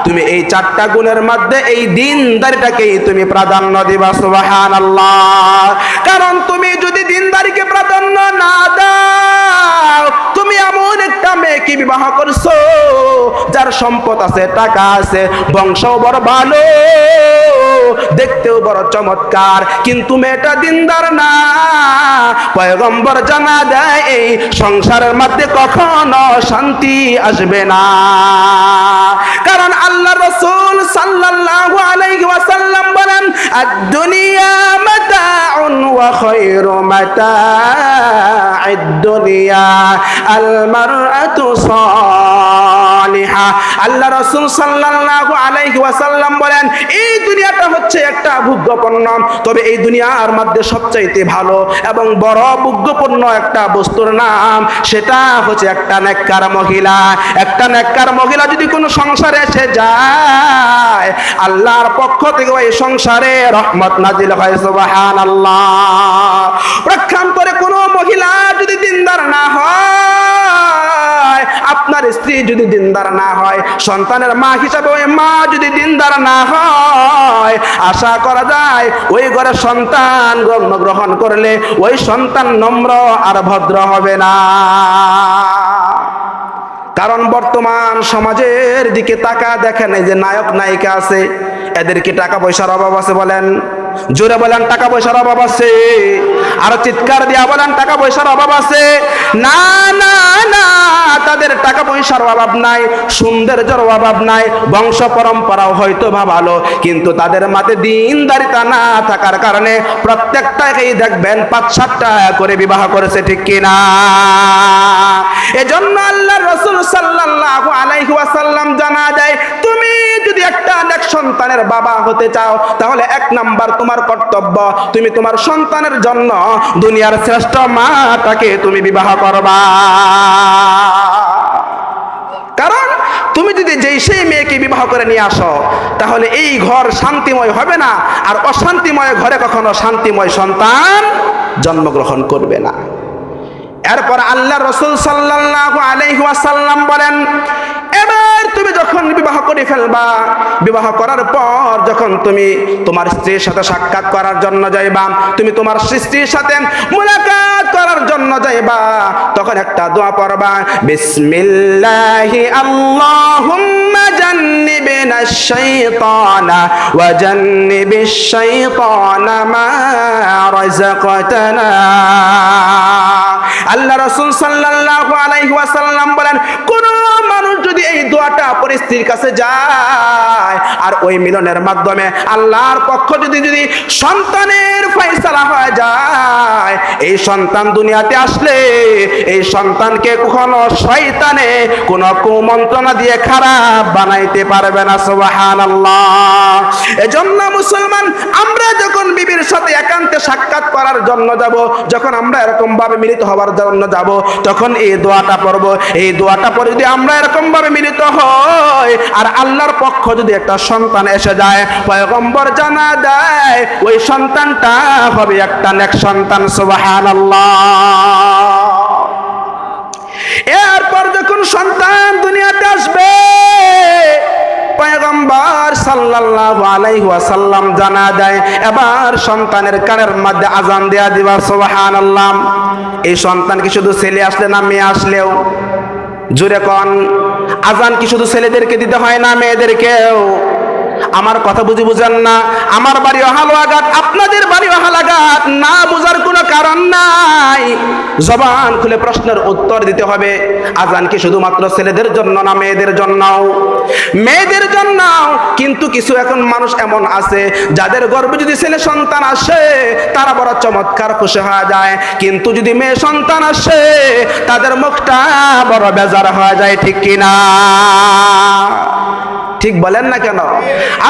তুমি এই চারটা গুণের মধ্যে এই দিনদারিটাকেই তুমি প্রাধান্য দিবা, সুবহানাল্লাহ। কারণ তুমি যদি দিনদারিকে প্রাধান্য না দাও, তুমি এমন একটা মেয়েকে বিবাহ করছো যার সম্পদ আছে, টাকা আছে, বংশ বড় ভালো, দেখতেও বড় চমৎকার, কিন্তু মেয়েটা দিনদার না। পয়গম্বর জানা দেয় এই সংসারের মধ্যে কখনো শান্তি আসবে না। কারণ আল্লাহ রাসূল সাল্লাল্লাহু আলাইহি ওয়াসাল্লাম বলেন, আদ-দুনিয়া মাতাউন ওয়া খায়রু মাতা'id দুনিয়া আল মারআতু সালিহা। আল্লাহ রাসূল সাল্লাল্লাহু আলাইহি ওয়াসাল্লাম বলেন, এই দুনিয়াটা হচ্ছে একটা ভোগ্যপণ্য, তবে এই দুনিয়ার মধ্যে সবচাইতে ভালো এবং বড় ভোগ্যপণ্য একটা বস্তুর নাম, সেটা হচ্ছে একটা নেককার মহিলা। একটা নেককার মহিলা যদি কোনো সংসারে এসে যায়, আল্লাহর পক্ষ থেকে ওই সংসারে রহমত নাজিল হয়, সুবহানাল্লাহ। প্রক্ষান্তরে কোনো মহিলা যদি দিনদার না হয়, আপনার স্ত্রী যদি দিনদার না হয়, সন্তানের মা হিসাবে ওই মা যদি দিনদার না হয়, আশা করা যায় ওই ঘরে সন্তান জন্মগ্রহণ করলে ওই সন্তান নম্র আর ভদ্র হবে না। কারণ বর্তমান সমাজের দিকে তাকা দেখেন, এই যে নায়ক নায়িকা আছে, এদের কি টাকা পয়সার অভাব আছে? বলেন, জোরে বলেন, টাকা পয়সার অভাব আছে? আর চিৎকার দিয়া বলেন, টাকা পয়সার অভাব আছে? না না না, তাদের টাকা পয়সার অভাব নাই, সৌন্দর্যের অভাব নাই, বংশ পরম্পরাও হয়তো বা ভালো, কিন্তু তাদের মাঝে দিনদারিতা না থাকার কারণে প্রত্যেকটাকেই দেখবেন ৫-৭টা করে বিবাহ করেছে, ঠিক কিনা? এজন্য আল্লাহ রাসূল সাল্লাল্লাহু আলাইহি ওয়াসাল্লাম জানা দেয়, তুমি যদি একটা নেক সন্তানের বাবা হতে চাও, তাহলে এক নাম্বার তোমার কর্তব্য, তুমি তোমার সন্তানের জন্য দুনিয়ার শ্রেষ্ঠ মাটাকে তুমি বিবাহ করবা। কারণ তুমি যদি যেই সেই মেয়েকে বিবাহ করে নিয়ে আসো, তাহলে এই ঘর শান্তিময় হবে না, আর অশান্তিময় ঘরে কখনো শান্তিময় সন্তান জন্মগ্রহণ করবে না। এরপর আল্লাহ রাসূল সাল্লাল্লাহু আলাইহি ওয়াসাল্লাম বলেন, এবার এবার তুমি যখন বিবাহ করে ফেলবা, বিবাহ করার পর যখন তুমি তোমার স্ত্রীর সাথে সাক্ষাৎ করার জন্য যাইবা, তুমি তোমার স্ত্রীর সাথে মুলাকাত করার জন্য যাইবা, তখন একটা দোয়া পড়বা, বিসমিল্লাহি আল্লাহুম্মা জান্নিবনাশ শাইতানা ওয়া জান্নিবিশ শাইতানা মা রাযাকতানা। আল্লাহ রাসূল সাল্লাল্লাহু আলাইহি ওয়াসাল্লাম বলেন, কোন মানুষ যদি এই দোয়াটা পরিস্থিতির কাছে যায় আর ওই মিলনের মাধ্যমে আল্লাহর পক্ষ যদি সন্তানের ফয়সালা হয়ে যায়, এই সন্তান দুনিয়াতে আসলে এই সন্তানকে কখনো শয়তানে কোন কুমন্ত্রণা দিয়ে খারাপ বানাইতে পারবে না। সুবহানাল্লাহ। এজন্য মুসলমান, আমরা যখন বিবির সাথে একান্তে সাক্ষাৎ করার জন্য যাব, যখন আমরা এরকম ভাবে মিলিত হওয়ার জন্য যাব, তখন এই দোয়াটা পড়ব। এই দোয়াটা পড়ে যদি আমরা এরকম ভাবে মিলিত হই আর আল্লাহর পক্ষ যদি একটা সন্তান এসে যায়, পয়গম্বর জানা দেয় ওই সন্তানটা হবে একটা নেক সন্তান। সুবহানাল্লাহ। এরপর যখন সন্তান দুনিয়াতে আসবে, পয়গম্বর সাল্লাল্লাহু আলাইহি ওয়াসাল্লাম জানা দেয় এবার সন্তানের কানের মধ্যে আজান দেয়া দিবা। সুবহানাল্লাহ। এই সন্তান কি শুধু ছেলে আসলে না মেয়ে আসলেও? জোরে কোন, আজান কি শুধু ছেলেদেরকে দিতে হয় না মেয়েদেরকেও? আমার কথা বুঝেন না? আমার বাড়ি হালুয়াঘাট, আপনাদের বাড়ি হালুয়াঘাট, না বোঝার কোনো কারণ নাই। জবান খুলে প্রশ্নের উত্তর দিতে হবে। আজান কি শুধুমাত্র ছেলেদের জন্য না মেয়েদের জন্যও? মেয়েদের জন্য। কিন্তু কিছু এখন মানুষ এমন আছে যাদের গর্ভে যদি ছেলে সন্তান আসে তারা বড় চমৎকার খুশি হয়ে যায়, কিন্তু যদি মেয়ে সন্তান আসে তাদের মুখটা বড় বেজার হয়ে যায়। ঠিক কিনা? ঠিক বলেন না কেন?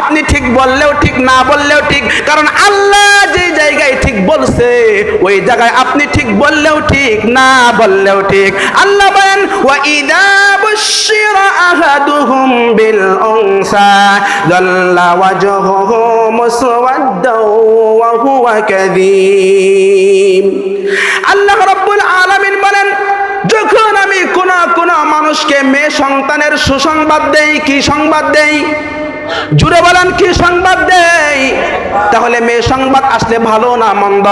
আপনি ঠিক বললেও ঠিক, না বললেও ঠিক, কারণ আল্লাহ যে জায়গায় ঠিক বলছে ওই জায়গায় আপনি ঠিক বললেও ঠিক, না বললেও ঠিক। আল্লাহ বলেন, ওয়া ইদা বুশিরা আহাদুহুম বিল উনসা যাল্লা ওয়াজহুহু মুসওয়াদ্দাও ওয়া হুয়া কাযীম। আল্লাহ রাব্বুল আলামিন বলেন, যখন আমি কোন মানুষকে মেয়ে সন্তানের সুসংবাদ দেই, কি সংবাদ দেই? জুড়ে বলেন, কি সংবাদ দেই? তাহলে মেয়ে সংবাদ আসলে ভালো না মন্দ?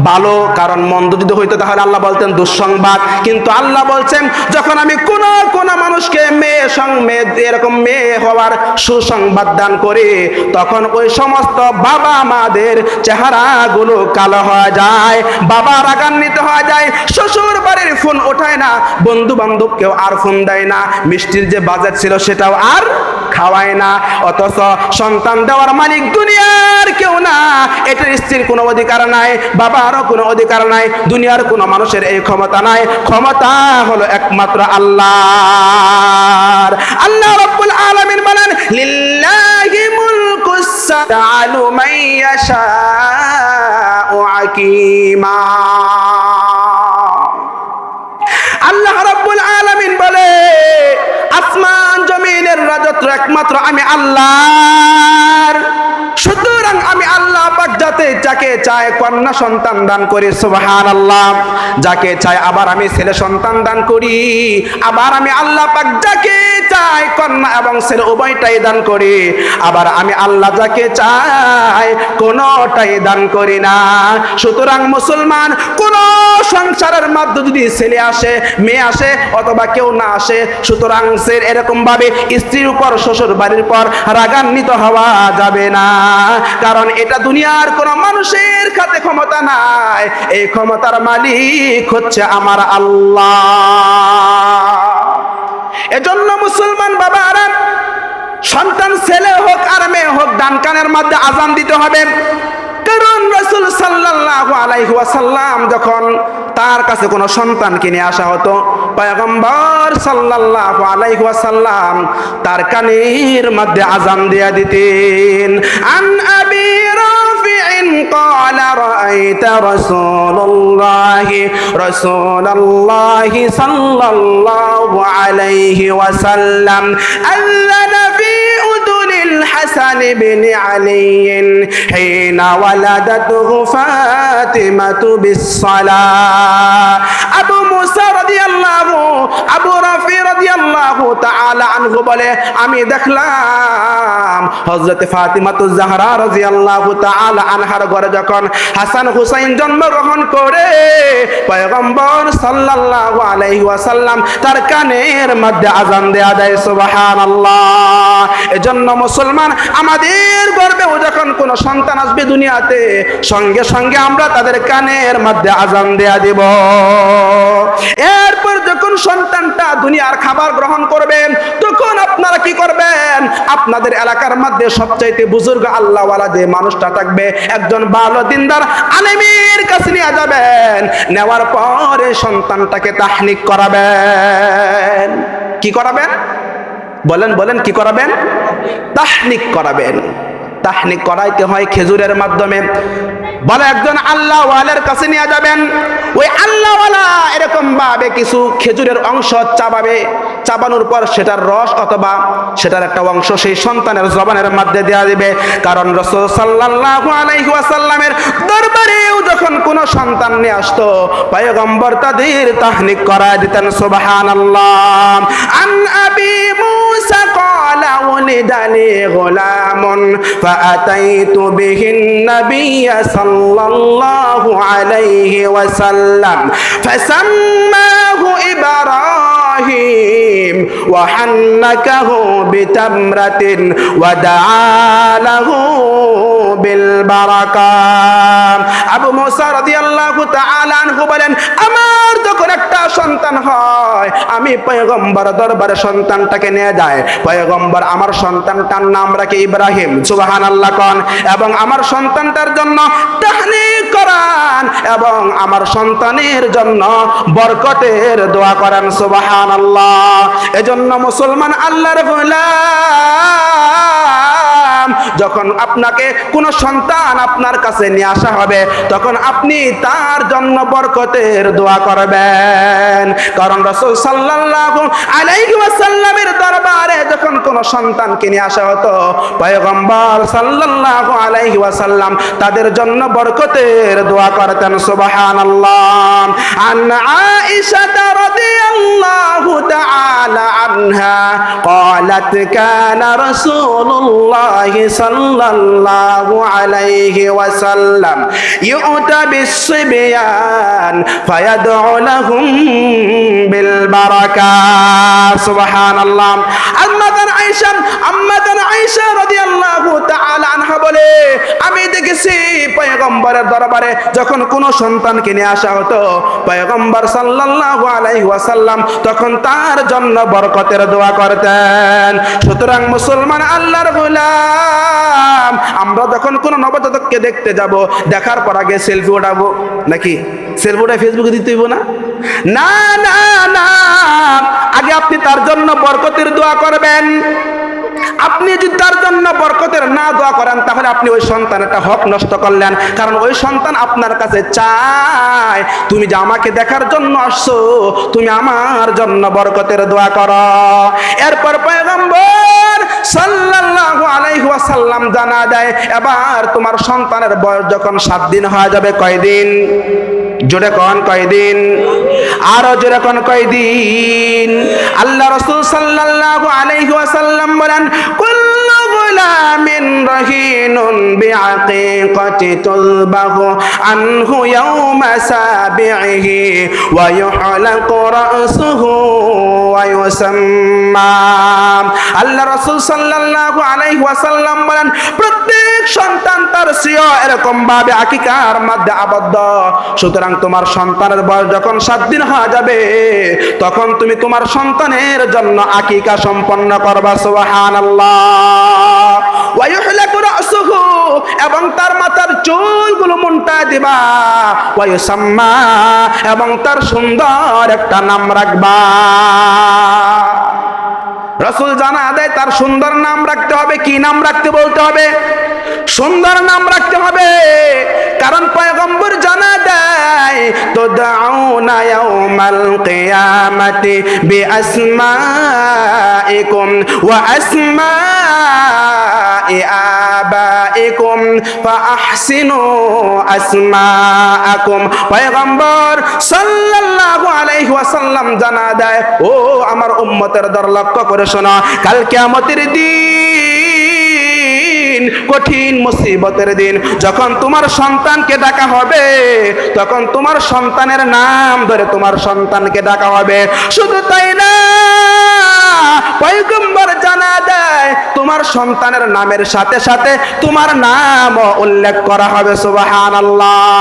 ভালো, কারণ মন্দ যদি হইতো তাহলে আল্লাহ বলতেন দুঃসংবাদ। কিন্তু আল্লাহ বলছেন যখন আমি কোন মানুষকে মেয়ে এরকম মেয়ে হওয়ার সুসংবাদ দান করি, তখন ওই সমস্ত বাবা মাদের চেহারাগুলো কালো হয়ে যায়, বাবা রাগান্বিত হয়ে যায়, শ্বশুর বাড়ির ফোন ওঠায় না, বন্ধু বান্ধব কেউ আর ফোন দেয় না, মিষ্টির যে বাজেট ছিল সেটাও আর খাওয়ায় না। অথচ সন্তান দেওয়ার মালিক দুনিয়ার কেউ না, এটার স্ত্রীর কোনো অধিকার নাই, বাবারও কোনো অধিকার নাই, দুনিয়ার কোনো মানুষের এই ক্ষমতা নাই। ক্ষমতা হলো একমাত্র আল্লাহর। আল্লাহ রাব্বুল আলামিন বলেন, লিল্লাহি মুলকুস সামাওয়াতি মান ইয়াশাউ হাকীমা। আল্লাহ রাব্বুল আলামিন বলে, আসমান জমিনের রাজত্ব একমাত্র আমি আল্লাহর। সুতরাং আমি আল্লাহ পাক যাকে চাই কন্যা সন্তান দান করি। সুবহানাল্লাহ। যাকে চাই আবার আমি ছেলে সন্তান দান করি, আবার আমি আল্লাহ পাক যাকে চাই কন্যা এবং ছেলে উভয়টাই দান করি, আবার আমি আল্লাহ যাকে চাই কোনটাই দান করি না। সুতরাং মুসলমান, কোন সংসারের মধ্যে যদি ছেলে আসে, মেয়ে আসে অথবা কেউ না আসে, সুতরাং সে এরকম ভাবে স্ত্রীর উপর, শ্বশুর বাড়ির পর রাগান্বিত হওয়া যাবে না, কারণ এটা দুনিয়ার কোন মানুষের কাছে ক্ষমতা নাই। এই ক্ষমতার মালিক হচ্ছে আমার আল্লাহ। এজন্য মুসলমান বাবারা, সন্তান ছেলে হোক আর মেয়ে হোক, ডান কানের মধ্যে আজান দিতে হবে। কারণ রাসূল সাল্লাল্লাহু আলাইহি ওয়াসাল্লাম যখন তার কাছে কোনো সন্তানকে নিয়ে আসা হতো, পয়গম্বর সাল্লাল্লাহু আলাইহি ওয়াসাল্লাম তার কানের মধ্যে আজান দিয়ে দিতেন। আন আবি রাফি'in ক্বালা রাআইতা রাসূলুল্লাহি সাল্লাল্লাহু আলাইহি ওয়াসাল্লাম আল্লানা ফি উদুনিল হাসান বিন আলী হিনা ওয়ালাদাতুহু ফাতিমাতু বিস-সালাহ। আবু মুসা রাদিয়াল্লাহু, আবু রাফি রাদিয়াল্লাহু তাআলা আনহু আনহু বলে, আমি দেখলাম হযরত ফাতিমাতুজ জাহরা রাদিয়াল্লাহু তাআলা আনহার ঘরে যখন হাসান হুসাইন জন্মগ্রহণ করে পয়গম্বর সাল্লাল্লাহু আলাইহি ওয়াসাল্লাম তার কানের মধ্যে আযান দেয়া দেয়। সুবহানাল্লাহ। এজন্য মুসলমান, আমাদের গর্ভেও যখন কোনো সন্তান আসবে দুনিয়াতে, সঙ্গে সঙ্গে আমরা তাদের কানের মধ্যে আযান দেয়া দিব। এরপর যখন সন্তানটা দুনিয়ার খাবার গ্রহণ করবেন, তখন আপনারা কি করবেন? আপনাদের এলাকার মধ্যে সবচাইতে বুজুর্গ আল্লাহওয়ালা যে মানুষটা থাকবে, একজন ভালো দিনদার আলেমের কাছে নিয়ে যাবেন। নেওয়ার পরে সন্তানটাকে তাহনিক করাবেন। কি করাবেন? বলেন বলেন, কি করাবেন? তাহনিক করাবেন। তাহনিক করাইতে হয় খেজুরের মাধ্যমে। বলে একজন আল্লাহওয়ালার কাছে নিয়ে যাবেন। ওই আল্লাহওয়ালা এরকম ভাবে কিছু খেজুরের অংশ চাবাবে, চাবানোর পর সেটার রস অথবা সেটার একটা অংশ সেই সন্তানের জবানের মধ্যে দেওয়া দিবে। কারণ রাসূল সাল্লাল্লাহু আলাইহি ওয়াসাল্লামের দরবারেও যখন কোনো সন্তান নিয়ে আসতো, পয়গম্বর তাদের তাহনিক করা দিতেন। সুবহানাল্লাহ। আন আবি মুসা ক্বালা উলিদা লি গুলামুন ফাআতাইতু বিহিন নাবিয়্য সাল্লাল্লাহু আলাইহি ওয়াসাল্লাম ফাসাম্মাহু ইব্রাহিম ওয়া হান্নাকাহু বিতামরাতিন ওয়া দাআ লাহু বিল বারাকাত। আবু মুসা রাদিয়াল্লাহু তাআলা আনহু বলেন, আমার যখন একটা সন্তান হয়, আমি পয়গম্বর দরবারে সন্তানটাকে নিয়ে যায়। পয়গম্বর আমার সন্তানটার নাম রাখে ইব্রাহিম। সুবহানাল্লাহ কোন। এবং আমার সন্তানটার জন্য তাহনিক করান এবং আমার সন্তানের জন্য বরকতের দোয়া করেন। সুবহানাল্লাহ। এজন্য মুসলমান, আল্লাহর গোলাম, যখন আপনাকে কোন সন্তান আপনার কাছে নিয়ে আসা হবে, তখন আপনি তার জন্য বরকতের দোয়া করবেন। কারণ রাসূল সাল্লাল্লাহু আলাইহি ওয়াসাল্লামের দরবারে যখন কোন সন্তানকে নিয়ে আসা হতো, পয়গম্বর সাল্লাল্লাহু আলাইহি ওয়াসাল্লাম তাদের জন্য বরকতের দোয়া করতেন। সুবহানাল্লাহ। আন আয়েশা রাদিয়াল্লাহু তাআলা আনহা قالت كان رسول الله صلى الله عليه وسلم يؤتى بالصبيان فيدعو لهم بالبركة. سبحان الله. আম্মাদান আয়েশা রাদিয়াল্লাহু তাআলা আনহা বলে, আমি দেখেছি পয়গম্বরের দরবারে যখন কোন সন্তানকে নিয়ে আসা হতো, পয়গম্বর সাল্লাল্লাহু আলাইহি ওয়াসাল্লাম তখন তার জন্য বরকতের দোয়া করতেন। সুতরাং মুসলমান, আল্লাহর গোলাম, আমরা যখন কোন নবজাতককে দেখতে যাব, দেখার পর আগে সেলফি ওঠাবো নাকি? সেলফি ওঠায় ফেসবুকে দিতে হইব না? না না না, আগে আপনি তার জন্য বরকতের দোয়া করবেন। আপনি যদি তার জন্য বরকতের না দোয়া করেন, তাহলে আপনি ওই সন্তানের হক নষ্ট করলেন। কারণ ওই সন্তান আপনার কাছে চায়, তুমি যে আমাকে দেখার জন্য আসছো, তুমি আমার জন্য বরকতের দোয়া করো। এরপর পয়গম্বর সাল্লাল্লাহু আলাইহি ওয়াসাল্লাম জানা দেয়, এবার তোমার সন্তানের বয়স যখন 7 দিন হয়ে যাবে। কয়দিন? জোরে কোন কয়দিন? আরো জোরে কোন কয়দিন? আল্লাহ রাসূল সাল্লাল্লাহু আলাইহি ওয়াসাল্লাম বলেন, কুল্লু গুলামিন রাহিনুন বিআকিকাতি তুলবাহু আনহু ইয়াওমা সাবিহি ওয়া ইউহলাকু রাসুহু ওয়া ইউসাম্মা। আল্লাহ রাসূল সাল্লাল্লাহু আলাইহি ওয়াসাল্লাম বলেন, প্রত্যেক সন্তান তার সিও এরকম ভাবে আকিকার মধ্যে আবদ্ধ। সুতরাং তোমার সন্তানের বয়স যখন 7 দিন হয়ে যাবে, তখন তুমি তোমার সন্তানের জন্য আকিকা সম্পন্ন করবা। সুবহানাল্লাহ। ওয়া ইউহলাকু রাসুহু, এবং তার মাথার চুলগুলো মুন্টা দিবা। ওয়া ইউসাম্মা, এবং তার সুন্দর একটা নাম রাখবা। রাসূল জানা দেয় তার সুন্দর নাম রাখতে হবে। কি নাম রাখতে বলতে হবে? সুন্দর নাম রাখতে হবে। কারণ পয়গম্বর জানা দেয়, তুদআউনা ইয়াউমাল কিয়ামাতি বিআসমাইকুম ওয়া আসমাই আবাইকুম ফাআহসিনু আসমাআকুম। পয়গম্বর সাল্লাল্লাহু আলাইহি আলাইহি ওয়াসাল্লাম জানা দেয়, ও আমার উম্মতের দর লক্ষ্য করে শোনো, কাল কিয়ামতের দিন, কঠিন মুসিবতের দিন, যখন তোমার সন্তানকে ডাকা হবে, তখন তোমার সন্তানের নাম ধরে তোমার সন্তানকে ডাকা হবে। শুধু তাই না, পয়গম্বর জানা দেয় তোমার সন্তানের নামের সাথে সাথে তোমার নামও উল্লেখ করা হবে। সুবহানাল্লাহ।